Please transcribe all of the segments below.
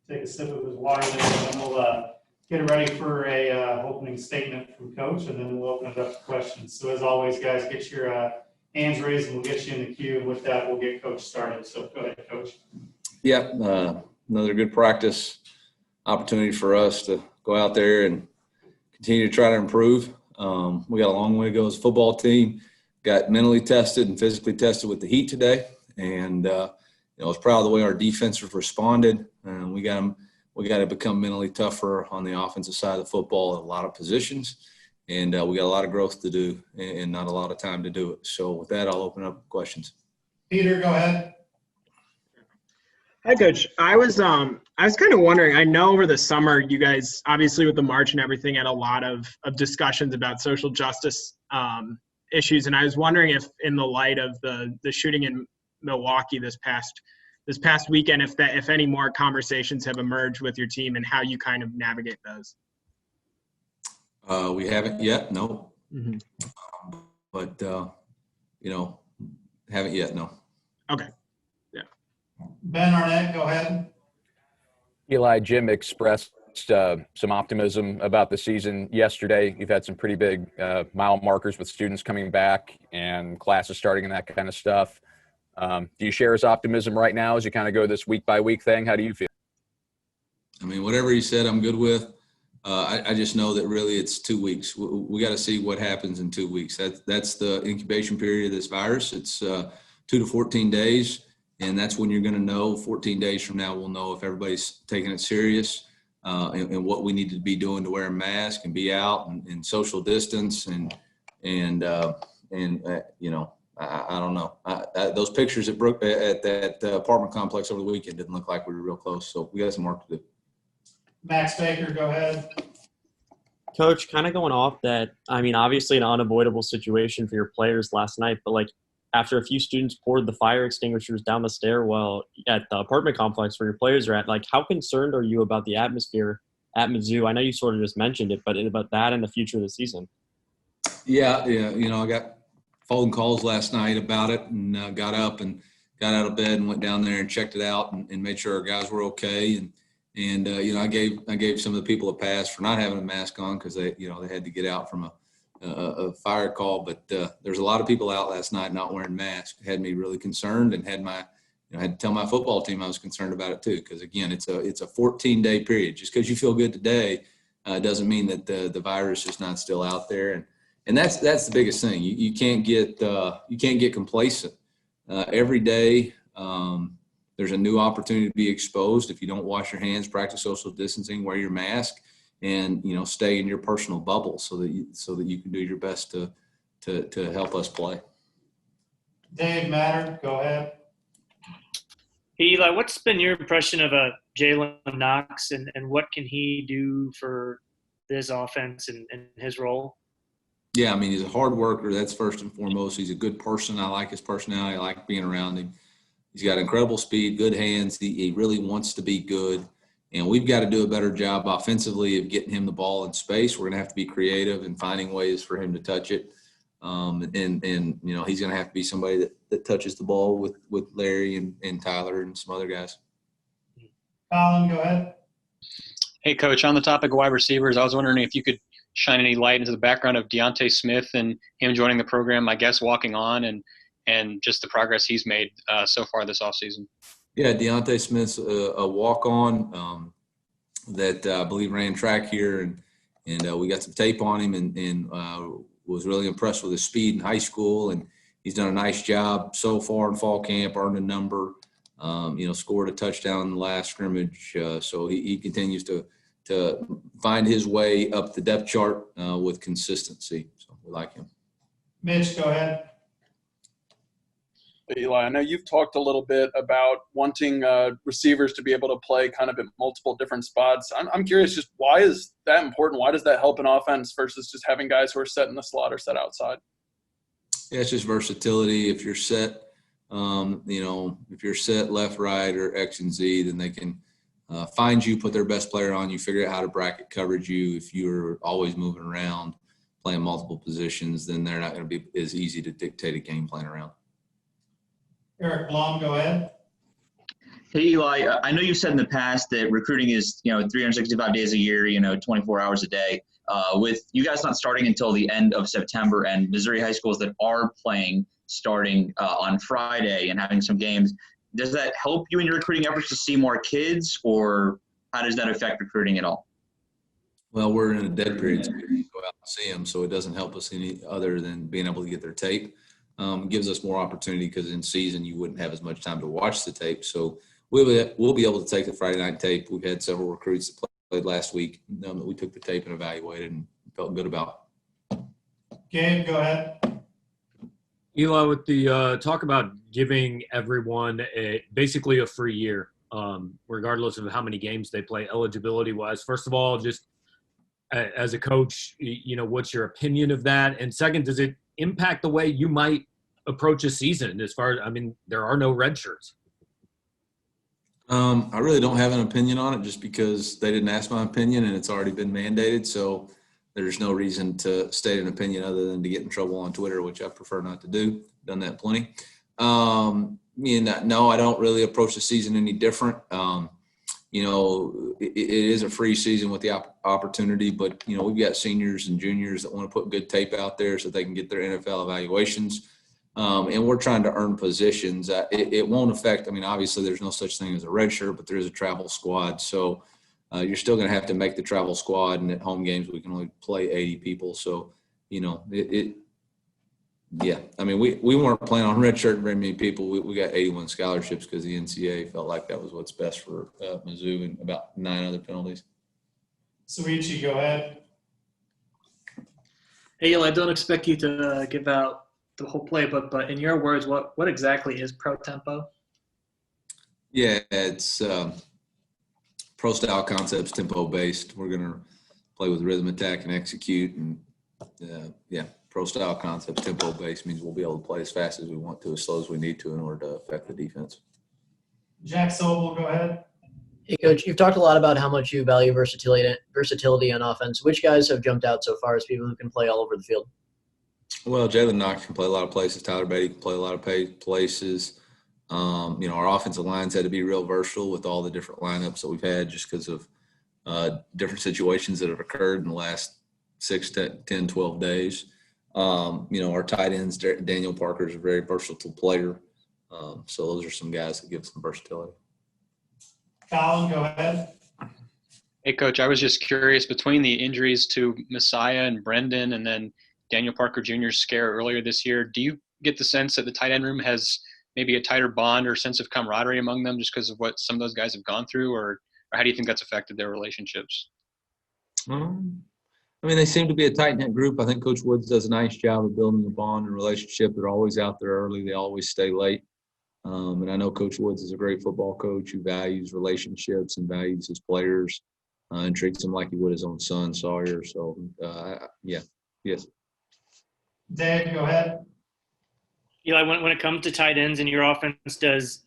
take a sip of his water there, and then we'll get ready for a opening statement from Coach, and then we'll open it up to questions. So as always, guys, get your hands raised, and we'll get you in the queue. And with that, we'll get Coach started. So go ahead, Coach. Yeah, another good practice opportunity for us to go out there and continue to try to improve. We got a long way to go as a football team. Got mentally tested and physically tested with the heat today, and I was proud of the way our defenses responded. And we got to become mentally tougher on the offensive side of the football at a lot of positions, and we got a lot of growth to do and not a lot of time to do it. So with that, I'll open up questions. Peter, go ahead. Hi, Coach. I was kind of wondering, I know over the summer you guys, obviously with the march and everything, had a lot of discussions about social justice issues. And I was wondering if in the light of the shooting in Milwaukee this past weekend, if any more conversations have emerged with your team and how you kind of navigate those. We haven't yet, no. Mm-hmm. But, haven't yet, no. Okay. Ben Arnett, go ahead. Eli, Jim expressed some optimism about the season yesterday. You've had some pretty big mile markers with students coming back and classes starting and that kind of stuff. Do you share his optimism right now as you kind of go this week-by-week thing? How do you feel? I mean, whatever he said, I'm good with. I just know that really it's 2 weeks. We got to see what happens in 2 weeks. That's the incubation period of this virus. It's 2 to 14 days. And that's when you're going to know. 14 days from now, we'll know if everybody's taking it serious and what we need to be doing to wear a mask and be out and social distance I don't know. Those pictures at that apartment complex over the weekend didn't look like we were real close. So we got some work to do. Max Baker, go ahead. Coach, kind of going off that, I mean, obviously an unavoidable situation for your players last night, but after a few students poured the fire extinguishers down the stairwell at the apartment complex where your players are at, how concerned are you about the atmosphere at Mizzou? I know you sort of just mentioned it, but about that and the future of the season. Yeah. I got phone calls last night about it and got up and got out of bed and went down there and checked it out and made sure our guys were okay. And I gave some of the people a pass for not having a mask on because they had to get out from a fire call, but there's a lot of people out last night not wearing masks. It had me really concerned and had to tell my football team I was concerned about it too. Because again, it's a 14-day period. Just because you feel good today doesn't mean that the virus is not still out there. And that's the biggest thing. You can't get complacent. Every day there's a new opportunity to be exposed. If you don't wash your hands, practice social distancing, wear your mask, and stay in your personal bubble so that you can do your best to help us play. Dave Matter, go ahead. Hey, Eli, what's been your impression of Jalen Knox and what can he do for this offense and his role? Yeah, I mean, he's a hard worker. That's first and foremost. He's a good person. I like his personality. I like being around him. He's got incredible speed, good hands. He really wants to be good. And we've got to do a better job offensively of getting him the ball in space. We're going to have to be creative and finding ways for him to touch it. And he's going to have to be somebody that touches the ball with Larry and Tyler and some other guys. Colin, go ahead. Hey, Coach, on the topic of wide receivers, I was wondering if you could shine any light into the background of Deontay Smith and him joining the program, I guess, walking on and just the progress he's made so far this offseason. Yeah, Deontay Smith's a walk-on that I believe ran track here, and we got some tape on him and was really impressed with his speed in high school, and he's done a nice job so far in fall camp, earned a number, scored a touchdown in the last scrimmage. So he continues to find his way up the depth chart with consistency. So we like him. Mitch, go ahead. Eli, I know you've talked a little bit about wanting receivers to be able to play kind of at multiple different spots. I'm curious, just why is that important? Why does that help an offense versus just having guys who are set in the slot or set outside? Yeah, it's just versatility. If you're set, if you're set left, right, or X and Z, then they can find you, put their best player on you, figure out how to bracket coverage you. If you're always moving around, playing multiple positions, then they're not going to be as easy to dictate a game plan around. Eric Blum, go ahead. Hey, Eli, I know you've said in the past that recruiting is, 365 days a year, 24 hours a day. With you guys not starting until the end of September and Missouri high schools that are playing starting on Friday and having some games, does that help you in your recruiting efforts to see more kids, or how does that affect recruiting at all? Well, we're in a dead period, so we can go out and see them, so it doesn't help us any other than being able to get their tape. It gives us more opportunity because in season you wouldn't have as much time to watch the tape. So we'll be able to take the Friday night tape. We've had several recruits that played last week that we took the tape and evaluated and felt good about. Gabe, go ahead. Eli, with the talk about giving everyone basically a free year, regardless of how many games they play, eligibility-wise. First of all, just as a coach, what's your opinion of that? And second, does it impact the way you might approach a season? As far as, there are no red shirts. I really don't have an opinion on it just because they didn't ask my opinion and it's already been mandated. So there's no reason to state an opinion other than to get in trouble on Twitter, which I prefer not to do. Done that plenty. No, I don't really approach the season any different. It is a free season with the opportunity, but, we've got seniors and juniors that want to put good tape out there so they can get their NFL evaluations. And we're trying to earn positions. It won't affect, obviously there's no such thing as a red shirt, but there is a travel squad. So you're still going to have to make the travel squad, and at home games we can only play 80 people. So, we weren't planning on red shirt very many people. We got 81 scholarships because the NCAA felt like that was what's best for Mizzou and about 9 other penalties. Suichi, go ahead. Hey, Eli, I don't expect you to give out the whole playbook, but in your words, what exactly is pro tempo? Yeah, it's pro style concepts, tempo based. We're going to play with rhythm, attack, and execute. And pro style concepts, tempo based means we'll be able to play as fast as we want to, as slow as we need to in order to affect the defense. Jack Sobel, go ahead. Hey, Coach, you've talked a lot about how much you value versatility on offense. Which guys have jumped out so far as people who can play all over the field? Well, Jalen Knox can play a lot of places. Tyler Beatty can play a lot of places. Our offensive lines had to be real versatile with all the different lineups that we've had just because of different situations that have occurred in the last 6 to 10, 12 days. Our tight ends, Daniel Parker is a very versatile player. So those are some guys that give some versatility. Colin, go ahead. Hey, Coach, I was just curious, between the injuries to Messiah and Brendan and then Daniel Parker Jr.'s scare earlier this year, do you get the sense that the tight end room has maybe a tighter bond or sense of camaraderie among them just because of what some of those guys have gone through, or how do you think that's affected their relationships? They seem to be a tight-knit group. I think Coach Woods does a nice job of building a bond and relationship. They're always out there early. They always stay late. And I know Coach Woods is a great football coach who values relationships and values his players and treats them like he would his own son, Sawyer. So, yes. Dave, go ahead. Eli, when it comes to tight ends in your offense, does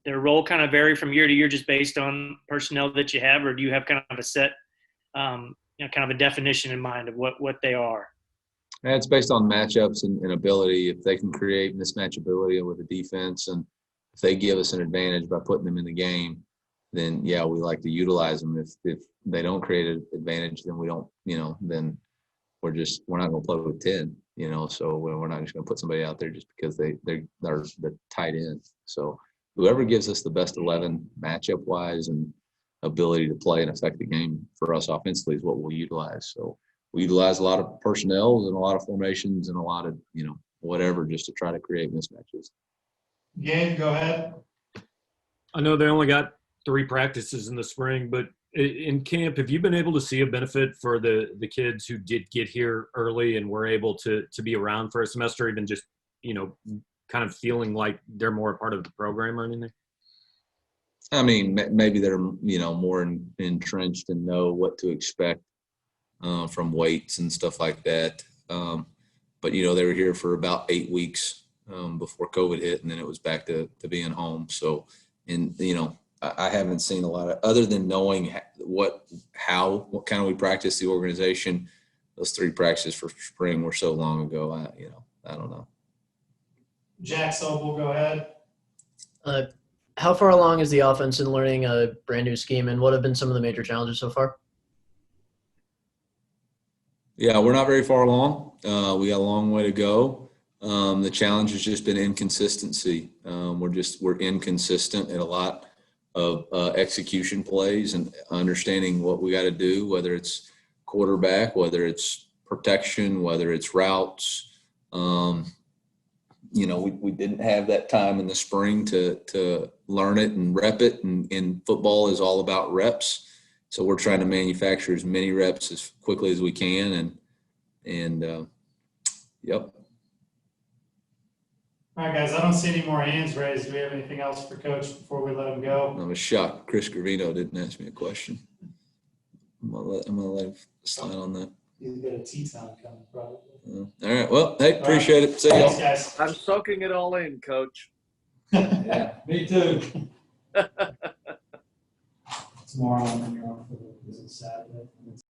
their role kind of vary from year to year just based on personnel that you have, or do you have kind of a set, kind of a definition in mind of what they are? It's based on matchups and ability. If they can create mismatchability with the defense, and if they give us an advantage by putting them in the game, then we like to utilize them. If they don't create an advantage, then we don't, then we're not going to play with 10. So we're not just going to put somebody out there just because they're the tight end. So whoever gives us the best 11 matchup wise and ability to play and affect the game for us offensively is what we'll utilize. So we utilize a lot of personnel and a lot of formations and a lot of, whatever, just to try to create mismatches. Gabe, go ahead. I know they only got 3 practices in the spring, but in camp, have you been able to see a benefit for the kids who did get here early and were able to be around for a semester, even just, kind of feeling like they're more a part of the program or anything? Maybe they're, more entrenched and know what to expect from weights and stuff like that. But, they were here for about 8 weeks before COVID hit, and then it was back to being home. So, I haven't seen a lot of, other than knowing what kind of we practice the organization. Those 3 practices for spring were so long ago. I don't know. Jack Sobel, go ahead. How far along is the offense in learning a brand new scheme, and what have been some of the major challenges so far? Yeah, we're not very far along. We got a long way to go. The challenge has just been inconsistency. We're inconsistent in a lot of execution plays and understanding what we got to do, whether it's quarterback, whether it's protection, whether it's routes. We didn't have that time in the spring to learn it and rep it, and football is all about reps. So we're trying to manufacture as many reps as quickly as we can, and yep. All right, guys, I don't see any more hands raised. Do we have anything else for Coach before we let him go? I was shocked Chris Gravino didn't ask me a question. I'm gonna let him slide on that. He's got a tea time coming, probably. All right. Well, hey, appreciate it. See y'all. Thanks, guys. I'm soaking it all in, Coach. Yeah, me too. Tomorrow, I'm on for the Saturday.